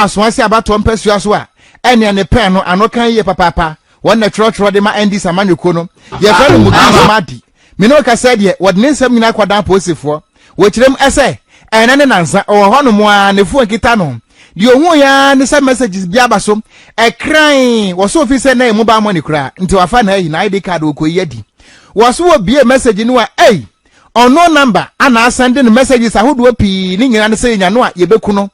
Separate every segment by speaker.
Speaker 1: aswanse abato mpasua so a ene ne pen no anokan ye papa won na trotro de ma ND samanyuko no ye fa no Mugis Madi me no ka said ye wod ne nsam nyina kwadan posifo wo kirem ese ene ne nansa o ho no mo a ne fu akita no di ohun ya ne some messages bia baso e kran wo so office na emu ba mo ne kura nti wafa na yi na ID card okoyi adi wo so wo bie message ni wa ono number ana send the messages ahodo pi ni nyina ne se nya no a ye beku no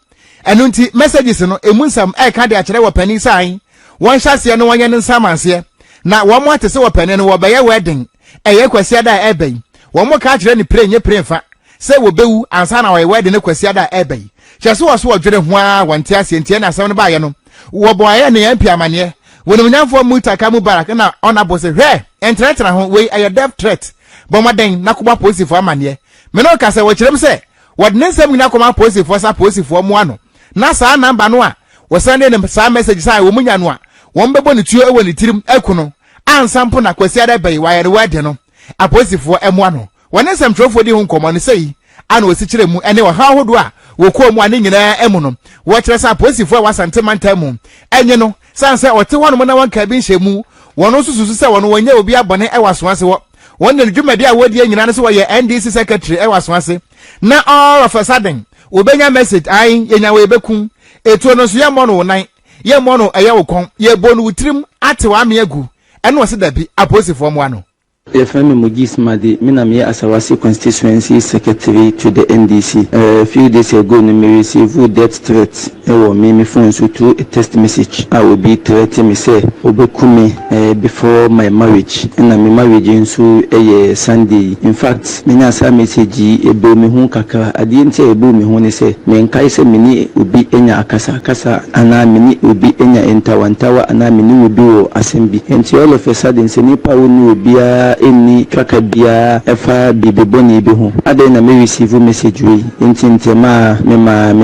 Speaker 1: enu nti messages no emu nsam ka de a kire wo pani sai won hyase no wonye ne nsamanse na wo mo atese wo pani no wo be ye wedding eye kwasi da ebe wo mo ka kire ni pray nye pray fa se wo bewu ansa na wo wedding ne kwasi da ebe hyase wo so wo dwere ho a wonte ase ntie na asem no ba ye no wo boye ne yampi amane wonu nyamfo mutaka mubarak na onabo se hwe entretra ho we aye death threat bomaden nakoma posifo amane me no ka se wo kirem se wod ne nsam nyina koma posifo sa posifo mo ano na saa number no a wo send ne saa message sai wo munya no a won bebo ne tuo ewo ne tirim ekuno ansampo na kwasi ada bai wa yere wade no aposifo emo ano wone nsam trofo di hu nkomo ne sei ana osi kire mu ene wo ha hodo a wo ko mu ane nyina emu no wo kire sa aposifo a wasante mantam enye no sanse ote wono mo na wanka bi nhemu wono sususu se wono wonye obi abone ewasoase wo wonne dwumadi a wodi nyina ne so wo ye NDC secretary ewasoase na all of a sudden obenya message ai yenya we bekum etu no so ye mo no nan ye mo no eye wo kon ye bonu wutrim ate wa me agu ene wo se dabi aposifo mo ano
Speaker 2: FM Mugis Madi, Minamia Asawasi constituency secretary to the NDC. A few days ago, I received death threats. Me phone to a text message. I will be threatening me say Obekumi before my marriage. And I'm marriage into a Sunday. In fact, many sa message ebo me hun kaka. I didn't say ebo me hun say me nkai se mini ubi enya akasa ana mini ubi enya entawantawa ana mini ubi o assembly. And all of a sudden, se nipa wonu ubia any tracker bia efa bibeboni bi ho ade na me receive message we intintema me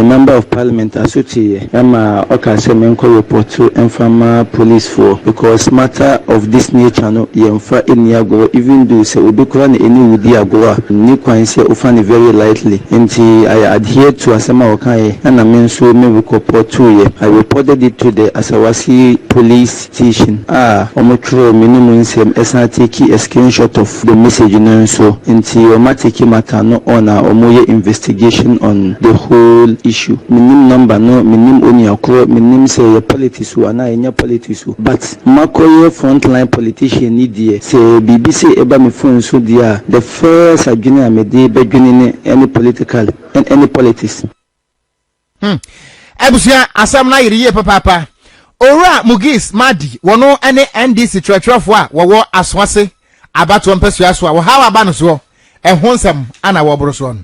Speaker 2: member of parliament asuti ama oka se me nko report to Enfama police for because matter of this nature no yemfa eni agoro even though se obi kura na eni wudi agoro ni kwan se ofan very lightly nti I adhere to asema okan na me nso me report to ye I reported it to the Asawasi police station omotro minimum nsem esa take a screenshot of the message so into automatic matter no on omoye investigation on the whole issue minim number no minim oni akro minim say politics wa na enya politics but makoye frontline politician need there say BBC eba me phone so there the first adwene amede bedwene any political and any politics
Speaker 1: abusia asam na yiriye papa ora Mugis Madi wono ene NDC twetwefo a wo aswase abato mpesua so a wo hawa ba no so ehonsam ana wo boro so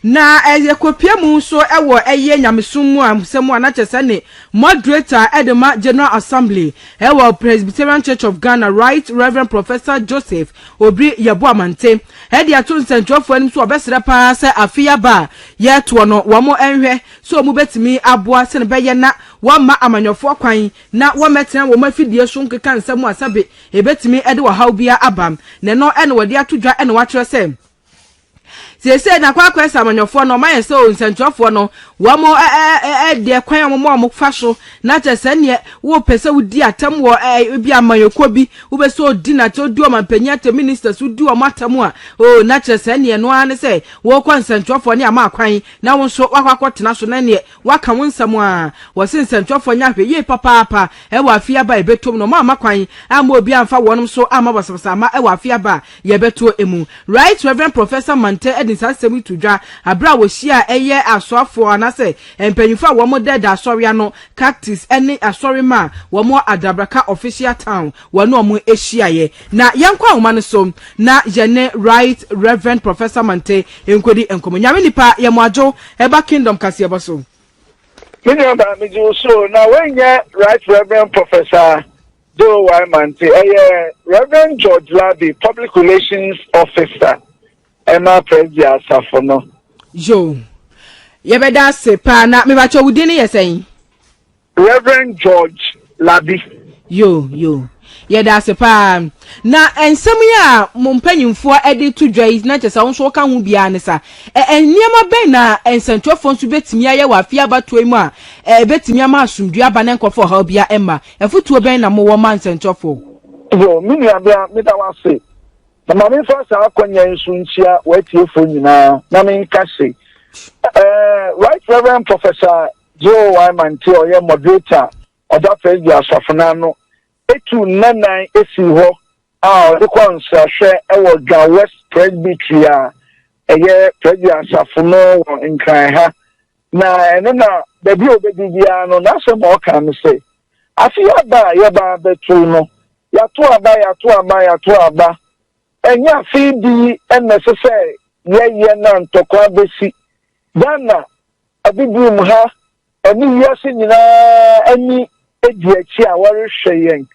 Speaker 3: na ekopia mu so ewo eye nyamesum mu amsem ana chesane moderator Edema General Assembly ewo Presbyterian Church of Ghana Right Reverend Professor Joseph Obri Yabuamante hedi atun sentrofo anim so obesere pa se afia ba yeto no wo mo enhwe so mu betimi aboa se ne beye na wo ma amanyofo kwan na wo metena wo mafidie so nkeka nsam asabe ebetimi ede wo hawbia abam ne no ene wode atodwa ene wa kire se se na kwa samanyofo no ma yese o nsentrofo no wo mo de kwan mo fa so na chese ne wo pese wudi atam wo bi amanyoko bi wo be so di na to du o mampanya te ministers du o matam a o na chese ne no ane se wo kwa nsentrofo ne ama kwan na wo so wakwakotena so na ne waka wo nsam a wo se nsentrofo nya hwe ye papa e wa afia ba ebetom no ma kwan ama obi amfa wonom so ama basabasa ama e wa afia ba ye beto emu Right Reverend Professor Mante Sasemi tudwa abra wo hia eye asofo anase empanyufo a wo mo deda asori no cactus ene asori ma wo mo Adabraka official town wo no mo ehia ye na yankwa homa no so na yene Right Reverend Professor Mante enkodi enkomo nyame nipa ye mo ajo eba kingdom kase eboso
Speaker 4: Kingdom ba mi ju so na wenye Right Reverend Professor Do Mante Reverend George Labi Public Relations Officer Emma Predia Safono.
Speaker 3: Yo. Yebeda sepa na me bacho wudi ni yesen.
Speaker 4: Reverend George Labi.
Speaker 3: Yo. yɛda ase pa na ensem ya mo mpanyimfo ede to dwai na kyesa wo so ka ho bia ne sa nniema ben na ensentwofo nso betimi aye wa afia batoi mu a betimi ama asumdua aba ne nkofo ha bia emma efutuo ben na mo wo man ensentwofo
Speaker 4: yo mini abia meda wase na mami fa sa akonya nsu nchia watiefo nyina na me nkase Right Reverend Professor Joe Waimanti oye moderator oda president asafuna no etu nanan esi ho the concert ewo Ga West Presbytery eye president asafuno in Kranha na eno na baby obedibia no na so mo kan say afi aba ye ba betu no yato aba enya fi di necessary ye na ntokwa besi dana abibum ha ani yasi nyina ani ediachi a wore hweyen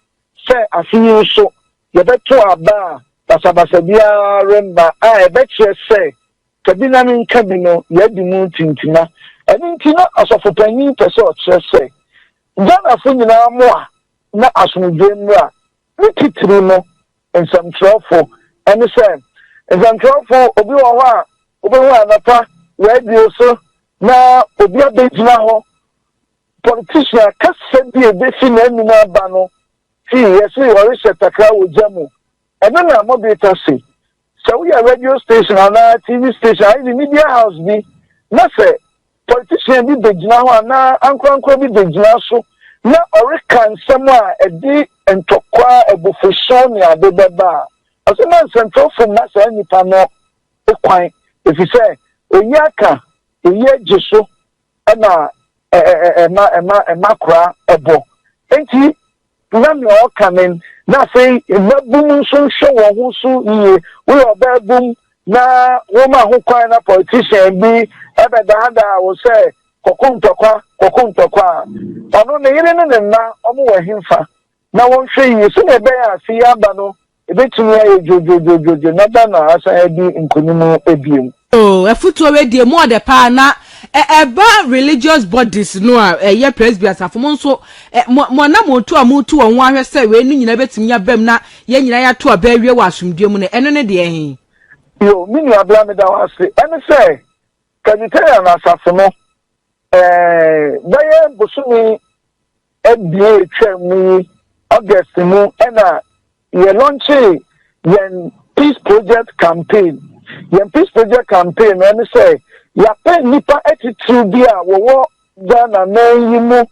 Speaker 4: se afi so ye beto aba basabasa bia remba ebekye se kabina min kabino ye di mu tintina ani ntina asofopanyi pese o kire se dana fu nyina mo a na asomdwe mra nikitiri no ensamtrofo eni se ensamtrofo obi wo ho a obi ho anapa radio so na obi abegyina ho politician kase bi ebefi na enu na ba no fi yesi orisha takra wojamu eno na mobile si so we are radio station and TV station in media house bi na se politician bi begyina ho na ankwankwa bi begyina so na orika nsem a edi entokwa ebufuso ni adebeba asema central from na se nipa no ekwan efise onyaka eye jeso na ema kra ebo enti na me o kamen na say mabum so hwe wo ho so ye we obabum na wo ma ho kwan na politician bi ebedanda wo say kokuntokwa ono ne yire ne na omo wa himfa na won hwe yi so ne be ya fi aba no ebetumi aye jojojojo na da na asa edi nkonimu ebiem
Speaker 3: efutuo we die mo de pa na eba religious bodies no a ye presbyters afom nso mo na mo to amutu won ahwe se we nu nyina betimi abam na ye nyina ya to aba wie wa asomdue mu ne eno ne de ehin
Speaker 4: yo mini abla me da wase ene se kaditaya na asafo baye bosumi ebie twemu August mu ena ye launch yen peace project campaign and say ya pe nipa attitude bia wo Ghana na yimu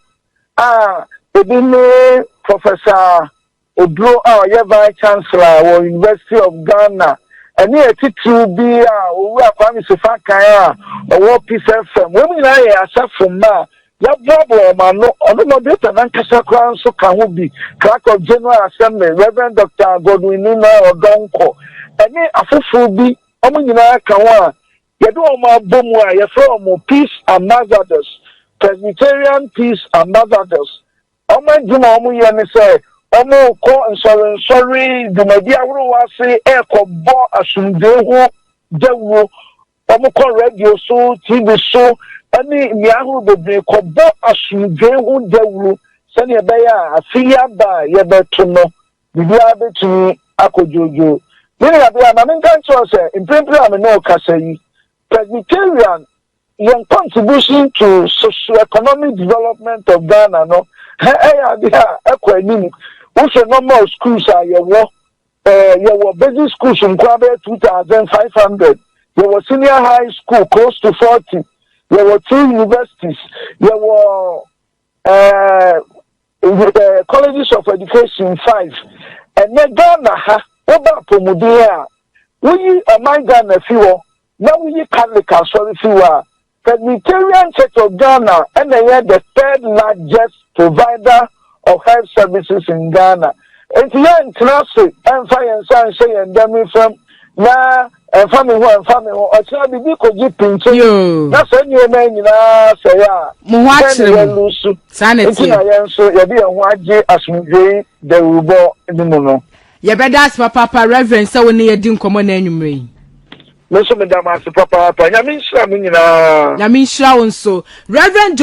Speaker 4: ebi ne Professor Odro ye vice chancellor wo University of Ghana any attitude bia owu akwami sefa kan wo peace FM wo nyina ye asafo ma ya brabo ma no ono data nan kasa kran so ka ho bi crack of General Assembly Reverend Dr. Godwin Nina Odonko any afufu bi omo nyina ka ho a yedo omo abomu a ye from Peace Ambassadors Presbyterian Peace Ambassadors omo djuma omo ye ne say omo ko sorry dumadi awro wase ekobo asumde ho dawo omo ko radio so TV so ani miahu bebre kobo asumde ho dawo sani ebeya afia ba ye beto no bibia betumi akojojo many of them, I mean, in Prempeh, no Kasei, Presbyterian, your contribution to socio-economic development of Ghana, no, also normal schools are your basic schools in Kwabe 2,500, your senior high school close to 40, your 2 universities, your colleges of education 5, and then Ghana, Oba Pomudia, we Ghana Fiwo, now we Catholic sorry Fiwa, Presbyterian Church of Ghana, and they are the 3rd largest provider of health services in Ghana. And here in Tenassi, and fire and science say and demi from na and family or tell me because you pinch. That's when you mean say ya. Muwachi Sanity. So you be a waji as we the rubo in the mono.
Speaker 3: Ya bedas papa Reverend so woni yedi nkomo na anwumre
Speaker 4: me so me da ma papa nyame nshira me nyina
Speaker 3: nyame nshira won so Reverend